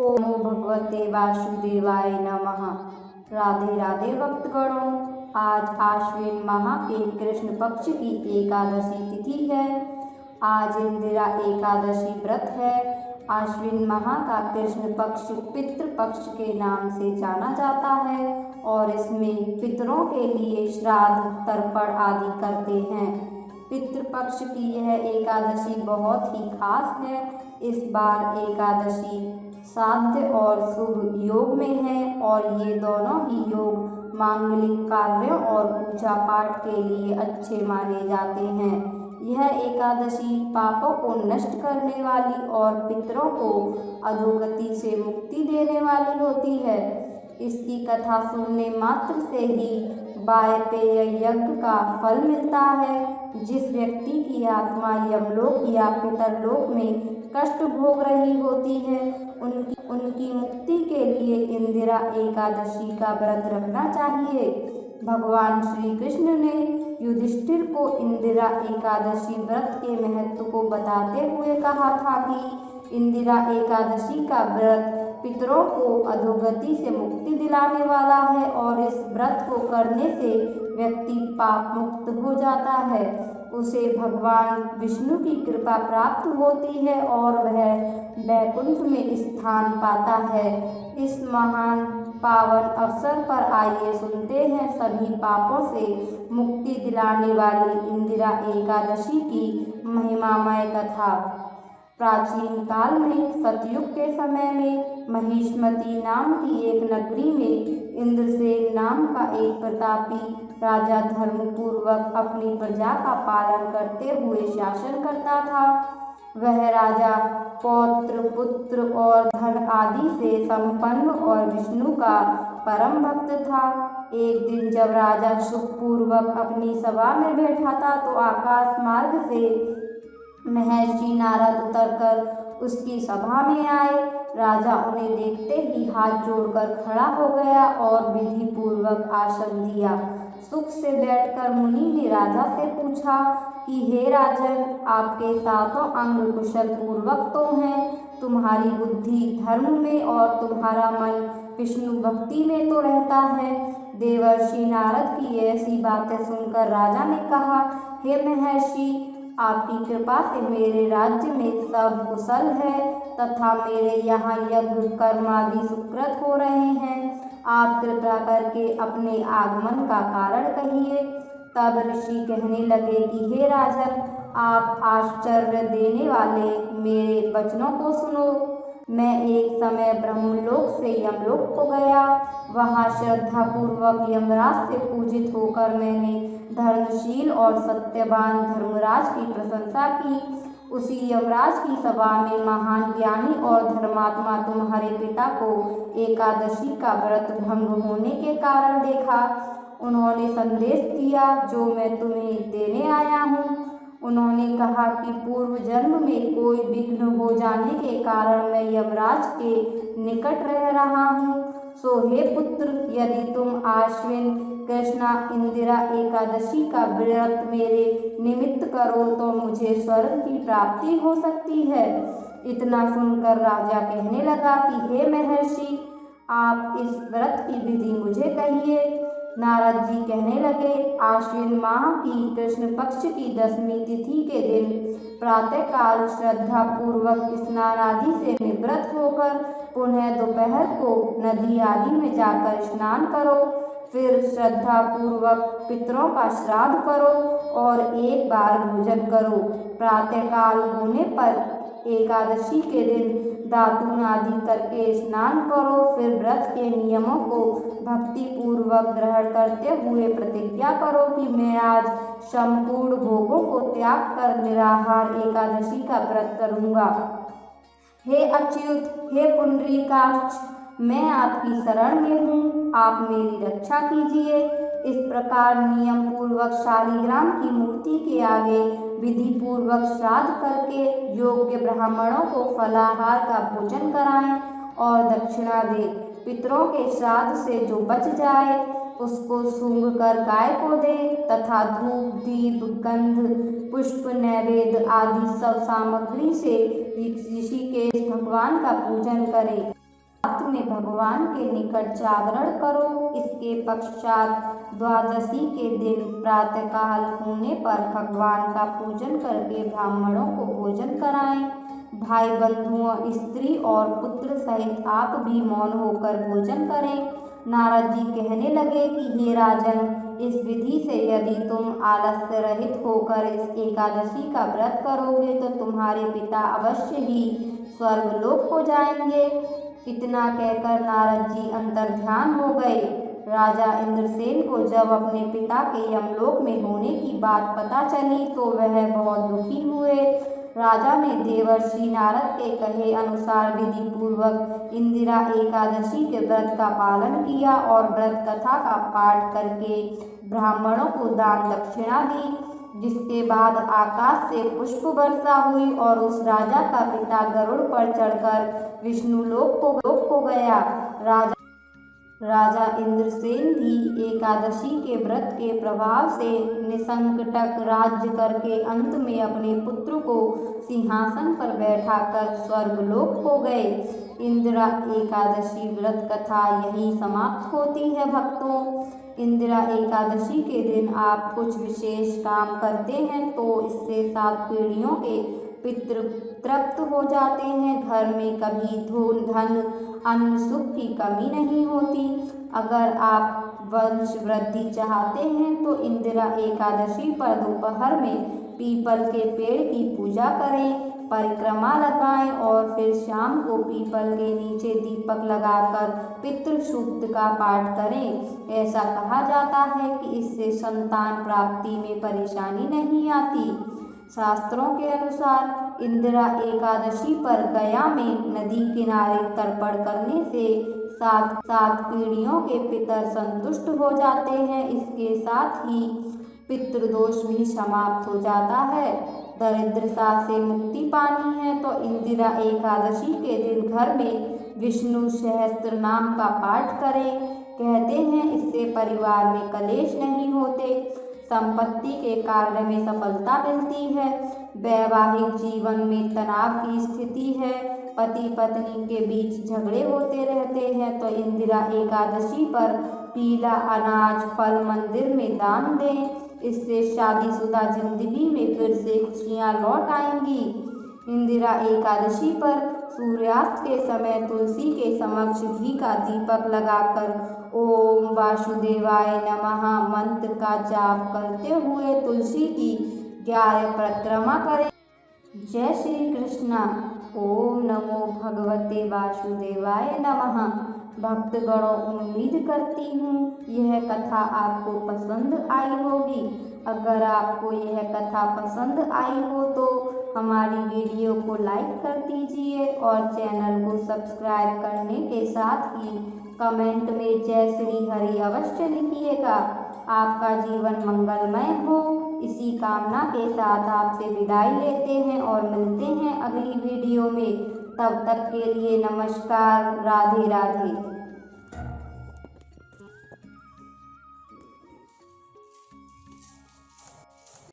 ओम नमो भगवते वासुदेवाय नमः। राधे राधे भक्तगणों, आज आश्विन माह के कृष्ण पक्ष की एकादशी तिथि है। आज इंदिरा एकादशी व्रत है। आश्विन माह का कृष्ण पक्ष पितृ पक्ष के नाम से जाना जाता है और इसमें पितरों के लिए श्राद्ध तर्पण आदि करते हैं। पितृपक्ष की यह एकादशी बहुत ही खास है। इस बार एकादशी साध्य और शुभ योग में है और ये दोनों ही योग मांगलिक कार्यों और पूजा पाठ के लिए अच्छे माने जाते हैं। यह एकादशी पापों को नष्ट करने वाली और पितरों को अधोगति से मुक्ति देने वाली होती है। इसकी कथा सुनने मात्र से ही वायपेय यज्ञ का फल मिलता है। जिस व्यक्ति की आत्मा यमलोक या पितरलोक में कष्ट भोग रही होती है, उनकी मुक्ति के लिए इंदिरा एकादशी का व्रत रखना चाहिए। भगवान श्री कृष्ण ने युधिष्ठिर को इंदिरा एकादशी व्रत के महत्व को बताते हुए कहा था कि इंदिरा एकादशी का व्रत पितरों को अधोगति से मुक्ति दिलाने वाला है और इस व्रत को करने से व्यक्ति पाप मुक्त हो जाता है। उसे भगवान विष्णु की कृपा प्राप्त होती है और वह वैकुंठ में स्थान पाता है। इस महान पावन अवसर पर आइए सुनते हैं सभी पापों से मुक्ति दिलाने वाली इंदिरा एकादशी की महिमामय कथा। प्राचीन काल में सतयुग के समय में महिष्मती नाम की एक नगरी में इंद्रसेन नाम का एक प्रतापी राजा धर्मपूर्वक अपनी प्रजा का पालन करते हुए शासन करता था। वह राजा पौत्र पुत्र और धन आदि से संपन्न और विष्णु का परम भक्त था। एक दिन जब राजा सुखपूर्वक अपनी सभा में बैठा था तो आकाश मार्ग से महर्षि नारद उतरकर उसकी सभा में आए। राजा उन्हें देखते ही हाथ जोड़कर खड़ा हो गया और विधि पूर्वक आसन दिया। सुख से बैठकर मुनि ने राजा से पूछा कि हे राजन, आपके सातों अंग कुशल पूर्वक तो हैं, तुम्हारी बुद्धि धर्म में और तुम्हारा मन विष्णु भक्ति में तो रहता है। देवर्षि नारद की ऐसी बातें सुनकर राजा ने कहा, हे महर्षि, आपकी कृपा से मेरे राज्य में सब कुशल है तथा मेरे यहाँ यज्ञ कर्मादि सुकृत हो रहे हैं। आप कृपा करके अपने आगमन का कारण कहिए। तब ऋषि कहने लगे कि हे राजन, आप आश्चर्य देने वाले मेरे वचनों को सुनो। मैं एक समय ब्रह्मलोक से यमलोक को गया। वहाँ श्रद्धापूर्वक यमराज से पूजित होकर मैंने धर्मशील और सत्यवान धर्मराज की प्रशंसा की। उसी यमराज की सभा में महान ज्ञानी और धर्मात्मा तुम्हारे पिता को एकादशी का व्रत भंग होने के कारण देखा। उन्होंने संदेश दिया जो मैं तुम्हें देने आया हूँ। उन्होंने कहा कि पूर्व जन्म में कोई विघ्न हो जाने के कारण मैं यमराज के निकट रह रहा हूँ। सो हे पुत्र, यदि तुम आश्विन कृष्णा इंदिरा एकादशी का व्रत मेरे निमित्त करो तो मुझे स्वर्ग की प्राप्ति हो सकती है। इतना सुनकर राजा कहने लगा कि हे महर्षि, आप इस व्रत की विधि मुझे कहिए। नारद जी कहने लगे, आश्विन माह की कृष्ण पक्ष की 10वीं तिथि के दिन प्रातःकाल श्रद्धा पूर्वक स्नान आदि से निवृत्त होकर पुनः दोपहर को नदी आदि में जाकर स्नान करो। फिर श्रद्धा पूर्वक पितरों का श्राद्ध करो और एक बार भोजन करो। प्रातःकाल होने पर एकादशी के दिन दातून आदि करके स्नान करो। फिर व्रत के नियमों को भक्ति पूर्वक ग्रहण करते हुए प्रतिज्ञा करो कि मैं आज संपूर्ण भोगों को त्याग कर निराहार एकादशी का व्रत करूँगा। हे अच्युत, हे पुंडरीकाक्ष, मैं आपकी शरण में हूँ, आप मेरी रक्षा कीजिए। इस प्रकार नियम पूर्वक शालिग्राम की मूर्ति के आगे विधि पूर्वक श्राद्ध करके योग्य ब्राह्मणों को फलाहार का भोजन कराएं और दक्षिणा दें। पितरों के श्राद्ध से जो बच जाए उसको सूंघ कर गाय को दें तथा धूप दीप गंध पुष्प नैवेद्य आदि सब सामग्री से ऋषिकेश भगवान का पूजन करें। में भगवान के निकट जागरण करो। इसके पश्चात द्वादशी के दिन प्रातःकाल होने पर भगवान का पूजन करके ब्राह्मणों को भोजन कराएं। भाई बंधुओं, स्त्री और पुत्र सहित आप भी मौन होकर भोजन करें। नारद जी कहने लगे कि हे राजन, इस विधि से यदि तुम आलस्य रहित होकर इस एकादशी का व्रत करोगे तो तुम्हारे पिता अवश्य ही स्वर्गलोक हो जाएंगे। इतना कहकर नारद जी अंतर्ध्यान हो गए। राजा इंद्रसेन को जब अपने पिता के यमलोक में होने की बात पता चली तो वह बहुत दुखी हुए। राजा ने देवर्षि नारद के कहे अनुसार विधि पूर्वक इंदिरा एकादशी के व्रत का पालन किया और व्रत कथा का पाठ करके ब्राह्मणों को दान दक्षिणा दी। जिसके बाद आकाश से पुष्प वर्षा हुई और उस राजा का पिता गरुड़ पर चढ़कर विष्णु लोक को गया। राजा इंद्रसेन भी एकादशी के व्रत के प्रभाव से निसंकटक राज्य करके अंत में अपने पुत्र को सिंहासन पर बैठाकर स्वर्गलोक हो गए। इंदिरा एकादशी व्रत कथा यहीं समाप्त होती है। भक्तों, इंदिरा एकादशी के दिन आप कुछ विशेष काम करते हैं तो इससे 7 पीढ़ियों के पितृ तृप्त हो जाते हैं। घर में कभी धन अन्न सुख की कमी नहीं होती। अगर आप वंश वृद्धि चाहते हैं तो इंदिरा एकादशी पर दोपहर में पीपल के पेड़ की पूजा करें, परिक्रमा लगाएं और फिर शाम को पीपल के नीचे दीपक लगाकर पितृ सूक्त का पाठ करें। ऐसा कहा जाता है कि इससे संतान प्राप्ति में परेशानी नहीं आती। शास्त्रों के अनुसार इंदिरा एकादशी पर गया में नदी किनारे तर्पण करने से 7 पीढ़ियों के पितर संतुष्ट हो जाते हैं। इसके साथ ही पितृदोष भी समाप्त हो जाता है। दरिद्रता से मुक्ति पानी है तो इंदिरा एकादशी के दिन घर में विष्णु सहस्त्र नाम का पाठ करें। कहते हैं इससे परिवार में कलेश नहीं होते, संपत्ति के कार्य में सफलता मिलती है, वैवाहिक जीवन में तनाव की स्थिति है, पति पत्नी के बीच झगड़े होते रहते हैं तो इंदिरा एकादशी पर पीला अनाज फल मंदिर में दान दें। इससे शादीशुदा जिंदगी में फिर से खुशियाँ लौट आएंगी। इंदिरा एकादशी पर सूर्यास्त के समय तुलसी के समक्ष घी का दीपक लगाकर ओम वासुदेवाय नमः मंत्र का जाप करते हुए तुलसी की 11 परिक्रमा करें। जय श्री कृष्णा। ओम नमो भगवते वासुदेवाय नमः। भक्तगणों, उम्मीद करती हूँ यह कथा आपको पसंद आई होगी। अगर आपको यह कथा पसंद आई हो तो हमारी वीडियो को लाइक कर दीजिए और चैनल को सब्सक्राइब करने के साथ ही कमेंट में जय श्री हरि अवश्य लिखिएगा। आपका जीवन मंगलमय हो, इसी कामना के साथ आपसे विदाई लेते हैं और मिलते हैं अगली वीडियो में। तब तक के लिए नमस्कार। राधे राधे।